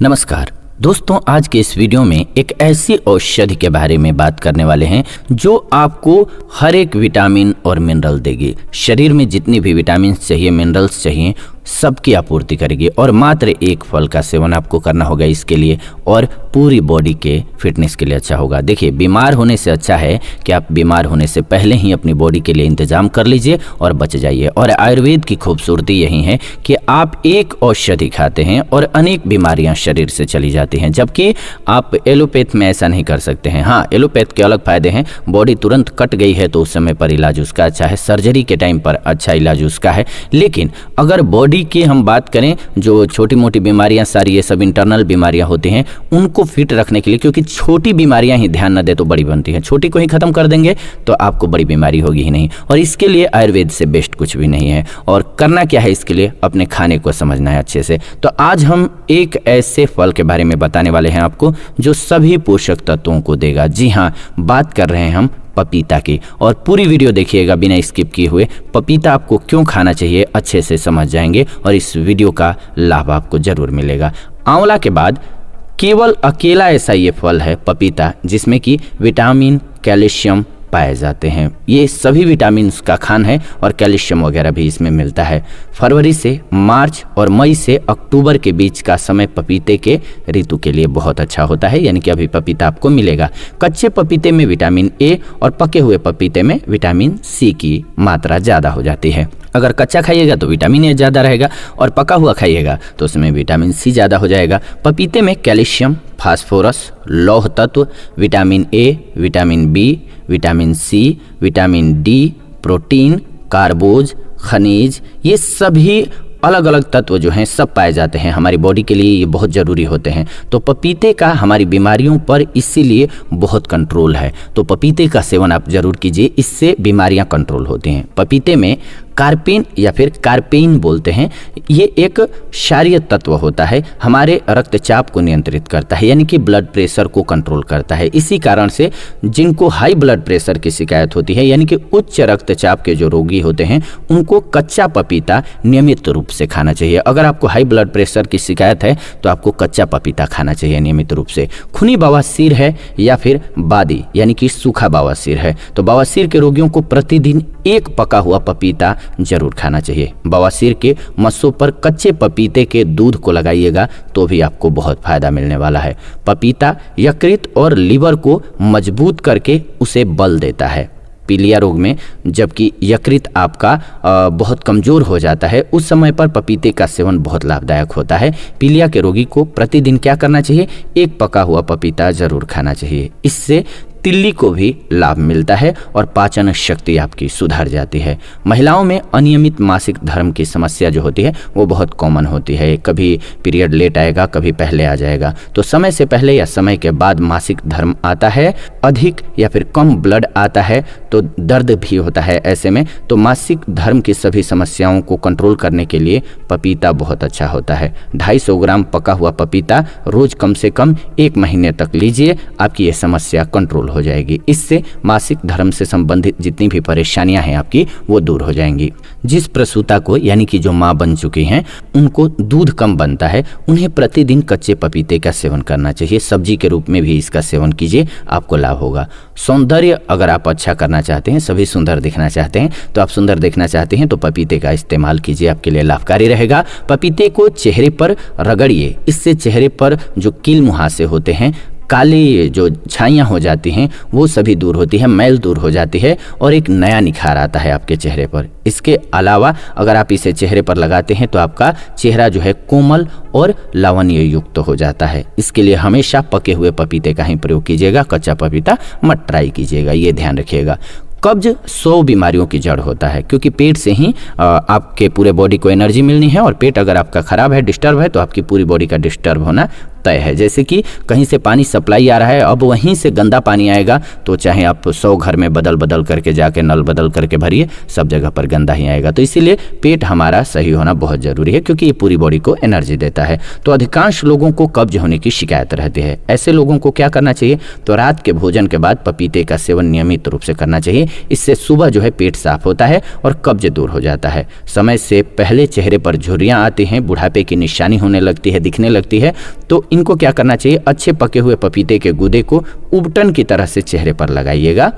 नमस्कार दोस्तों, आज के इस वीडियो में एक ऐसी औषधि के बारे में बात करने वाले हैं जो आपको हर एक विटामिन और मिनरल देगी। शरीर में जितनी भी विटामिन चाहिए, मिनरल्स चाहिए, सबकी आपूर्ति करेगी। और मात्र एक फल का सेवन आपको करना होगा इसके लिए, और पूरी बॉडी के फिटनेस के लिए अच्छा होगा। देखिए, बीमार होने से अच्छा है कि आप बीमार होने से पहले ही अपनी बॉडी के लिए इंतजाम कर लीजिए और बच जाइए। और आयुर्वेद की खूबसूरती यही है कि आप एक औषधि खाते हैं और अनेक बीमारियां शरीर से चली जाती हैं, जबकि आप एलोपैथ में ऐसा नहीं कर सकते हैं। हाँ, एलोपैथ के अलग फायदे हैं। बॉडी तुरंत कट गई है तो उस समय पर इलाज उसका अच्छा है, सर्जरी के टाइम पर अच्छा इलाज उसका है। लेकिन अगर बॉडी की हम बात करें, जो छोटी मोटी बीमारियां सारी ये सब इंटरनल बीमारियां होती हैं, उनको फिट रखने के लिए, क्योंकि छोटी बीमारियां ही ध्यान न दे तो बड़ी बनती हैं। छोटी को ही खत्म कर देंगे तो आपको बड़ी बीमारी होगी ही नहीं। और इसके लिए आयुर्वेद से बेस्ट कुछ भी नहीं है। और करना क्या है इसके लिए, अपने खाने को समझना है अच्छे से। तो आज हम एक ऐसे फल के बारे में बताने वाले हैं आपको जो सभी पोषक तत्वों को देगा। जी हाँ, बात कर रहे हैं हम पपीता की। और पूरी वीडियो देखिएगा बिना स्किप किए हुए। पपीता आपको क्यों खाना चाहिए अच्छे से समझ जाएंगे और इस वीडियो का लाभ आपको जरूर मिलेगा। आंवला के बाद केवल अकेला ऐसा ये फल है पपीता जिसमें कि विटामिन, कैल्शियम पाए जाते हैं। ये सभी विटामिन का खान है और कैल्शियम वगैरह भी इसमें मिलता है। फरवरी से मार्च और मई से अक्टूबर के बीच का समय पपीते के ऋतु के लिए बहुत अच्छा होता है, यानी कि अभी पपीता आपको मिलेगा। कच्चे पपीते में विटामिन ए और पके हुए पपीते में विटामिन सी की मात्रा ज़्यादा हो जाती है। अगर कच्चा खाइएगा तो विटामिन ए ज़्यादा रहेगा और पका हुआ खाइएगा तो उसमें विटामिन सी ज़्यादा हो जाएगा। पपीते में कैल्शियम, फास्फोरस, लौह तत्व, vitamin A, vitamin B, vitamin C, vitamin D, protein, कार्बोज, खनिज, ये सभी अलग अलग तत्व जो हैं सब पाए जाते हैं। हमारी बॉडी के लिए ये बहुत ज़रूरी होते हैं। तो पपीते का हमारी बीमारियों पर इसीलिए बहुत कंट्रोल है। तो पपीते का सेवन आप जरूर कीजिए, इससे बीमारियां कंट्रोल होती हैं। पपीते में कार्पेन या फिर कार्पेइन बोलते हैं, ये एक क्षारीय तत्व होता है, हमारे रक्तचाप को नियंत्रित करता है, यानी कि ब्लड प्रेशर को कंट्रोल करता है। इसी कारण से जिनको हाई ब्लड प्रेशर की शिकायत होती है, यानी कि उच्च रक्तचाप के जो रोगी होते हैं, उनको कच्चा पपीता नियमित रूप से खाना चाहिए। अगर आपको हाई ब्लड प्रेशर की शिकायत है तो आपको कच्चा पपीता खाना चाहिए नियमित रूप से। खूनी बवासीर है या फिर बादी यानी कि सूखा बवासीर है तो बवासीर के रोगियों को प्रतिदिन एक पका हुआ पपीता जरूर खाना चाहिए। बवासीर के मस्सों पर कच्चे पपीते के दूध को लगाइएगा तो भी आपको बहुत फायदा मिलने वाला है। पपीता यकृत और लीवर को मजबूत करके उसे बल देता है। पीलिया रोग में जबकि यकृत आपका बहुत कमज़ोर हो जाता है, उस समय पर पपीते का सेवन बहुत लाभदायक होता है। पीलिया के रोगी को प्रतिदिन क्या करना चाहिए, एक पका हुआ पपीता जरूर खाना चाहिए। इससे तिल्ली को भी लाभ मिलता है और पाचन शक्ति आपकी सुधर जाती है। महिलाओं में अनियमित मासिक धर्म की समस्या जो होती है वो बहुत कॉमन होती है। कभी पीरियड लेट आएगा, कभी पहले आ जाएगा। तो समय से पहले या समय के बाद मासिक धर्म आता है, अधिक या फिर कम ब्लड आता है तो दर्द भी होता है। ऐसे में तो मासिक धर्म की सभी समस्याओं को कंट्रोल करने के लिए पपीता बहुत अच्छा होता है। 250 ग्राम पका हुआ पपीता रोज कम से कम 1 महीने तक लीजिए, आपकी ये समस्या कंट्रोल हो जाएगी। इससे मासिक धर्म से संबंधित जितनी भी परेशानियां हैं आपकी वो दूर हो जाएंगी। जिस प्रसूता को यानी कि जो माँ बन चुकी हैं उनको दूध कम बनता है, उन्हें प्रतिदिन कच्चे पपीते का सेवन करना चाहिए। सब्जी के रूप में भी इसका सेवन कीजिए, आपको लाभ होगा। सौंदर्य अगर आप अच्छा करना चाहते हैं, सभी सुंदर दिखना चाहते हैं, तो आप सुंदर दिखना चाहते हैं तो पपीते का इस्तेमाल कीजिए, आपके लिए लाभकारी रहेगा। पपीते को चेहरे पर रगड़िए, इससे चेहरे पर जो कील मुहासे होते हैं, काली जो छाइयाँ हो जाती हैं वो सभी दूर होती है, मैल दूर हो जाती है और एक नया निखार आता है आपके चेहरे पर। इसके अलावा अगर आप इसे चेहरे पर लगाते हैं तो आपका चेहरा जो है कोमल और लावण्य युक्त हो जाता है। इसके लिए हमेशा पके हुए पपीते का ही प्रयोग कीजिएगा, कच्चा पपीता मत ट्राई कीजिएगा, ये ध्यान रखिएगा। कब्ज 100 बीमारियों की जड़ होता है, क्योंकि पेट से ही आपके पूरे बॉडी को एनर्जी मिलनी है। और पेट अगर आपका खराब है, डिस्टर्ब है, तो आपकी पूरी बॉडी का डिस्टर्ब होना तय है। जैसे कि कहीं से पानी सप्लाई आ रहा है, अब वहीं से गंदा पानी आएगा तो चाहे आप 100 घर में बदल बदल करके जाके नल बदल करके भरिए, सब जगह पर गंदा ही आएगा। तो इसीलिए पेट हमारा सही होना बहुत ज़रूरी है, क्योंकि ये पूरी बॉडी को एनर्जी देता है। तो अधिकांश लोगों को कब्ज होने की शिकायत रहती है। ऐसे लोगों को क्या करना चाहिए, तो रात के भोजन के बाद पपीते का सेवन नियमित रूप से करना चाहिए। इससे सुबह जो है पेट साफ होता है और कब्ज दूर हो जाता है। समय से पहले चेहरे पर झुर्रियाँ आती हैं, बुढ़ापे की निशानी होने लगती है, दिखने लगती है, तो इनको क्या करना चाहिए, अच्छे पके हुए पपीते के गूदे को उबटन की तरह से चेहरे पर लगाइएगा,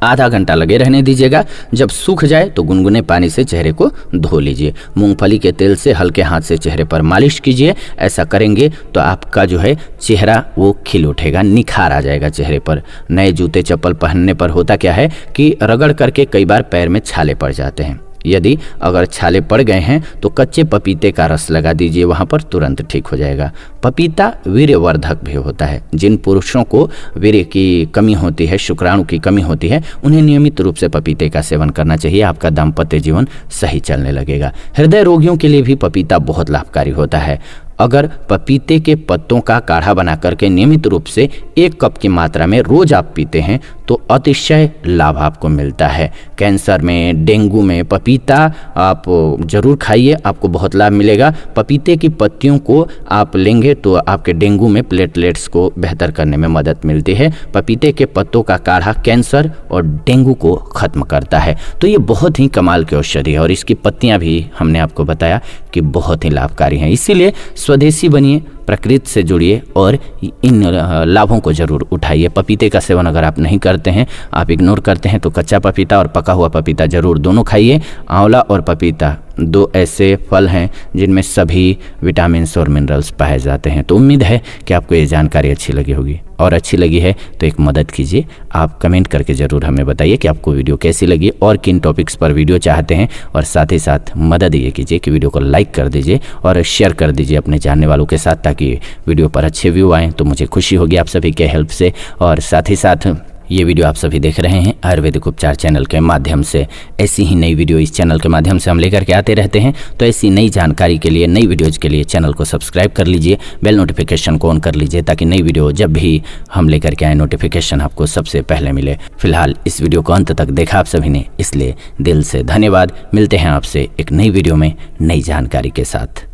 आधा घंटा लगे रहने दीजिएगा। जब सूख जाए तो गुनगुने पानी से चेहरे को धो लीजिए। मूंगफली के तेल से हल्के हाथ से चेहरे पर मालिश कीजिए। ऐसा करेंगे तो आपका जो है चेहरा वो खिल उठेगा, निखार आ जाएगा चेहरे पर। नए जूते चप्पल पहनने पर होता क्या है कि रगड़ करके कई बार पैर में छाले पड़ जाते हैं। यदि अगर छाले पड़ गए हैं तो कच्चे पपीते का रस लगा दीजिए, वहाँ पर तुरंत ठीक हो जाएगा। पपीता वीर्यवर्धक भी होता है। जिन पुरुषों को वीर्य की कमी होती है, शुक्राणु की कमी होती है, उन्हें नियमित रूप से पपीते का सेवन करना चाहिए। आपका दाम्पत्य जीवन सही चलने लगेगा। हृदय रोगियों के लिए भी पपीता बहुत लाभकारी होता है। अगर पपीते के पत्तों का काढ़ा बना करके नियमित रूप से 1 कप की मात्रा में रोज आप पीते हैं तो अतिशय लाभ आपको मिलता है। कैंसर में, डेंगू में पपीता आप जरूर खाइए, आपको बहुत लाभ मिलेगा। पपीते की पत्तियों को आप लेंगे तो आपके डेंगू में प्लेटलेट्स को बेहतर करने में मदद मिलती है। पपीते के पत्तों का काढ़ा कैंसर और डेंगू को खत्म करता है। तो ये बहुत ही कमाल की औषधि है और इसकी पत्तियां भी हमने आपको बताया कि बहुत ही लाभकारी हैं। इसीलिए स्वदेशी बनिए, प्रकृति से जुड़िए और इन लाभों को जरूर उठाइए। पपीते का सेवन अगर आप नहीं करते हैं, आप इग्नोर करते हैं, तो कच्चा पपीता और पका हुआ पपीता जरूर दोनों खाइए। आंवला और पपीता 2 ऐसे फल हैं जिनमें सभी विटामिन्स और मिनरल्स पाए जाते हैं। तो उम्मीद है कि आपको ये जानकारी अच्छी लगी होगी, और अच्छी लगी है तो एक मदद कीजिए, आप कमेंट करके ज़रूर हमें बताइए कि आपको वीडियो कैसी लगी और किन टॉपिक्स पर वीडियो चाहते हैं। और साथ ही साथ मदद ये कीजिए कि वीडियो को लाइक कर दीजिए और शेयर कर दीजिए अपने जानने वालों के साथ, ताकि वीडियो पर अच्छे व्यू आएँ। तो मुझे खुशी होगी आप सभी के हेल्प से। और साथ ही साथ ये वीडियो आप सभी देख रहे हैं आयुर्वेदिक उपचार चैनल के माध्यम से। ऐसी ही नई वीडियो इस चैनल के माध्यम से हम लेकर के आते रहते हैं। तो ऐसी नई जानकारी के लिए, नई वीडियोज़ के लिए चैनल को सब्सक्राइब कर लीजिए, बेल नोटिफिकेशन को ऑन कर लीजिए, ताकि नई वीडियो जब भी हम लेकर के आए नोटिफिकेशन आपको सबसे पहले मिले। फिलहाल इस वीडियो को अंत तक देखा आप सभी ने, इसलिए दिल से धन्यवाद। मिलते हैं आपसे एक नई वीडियो में नई जानकारी के साथ।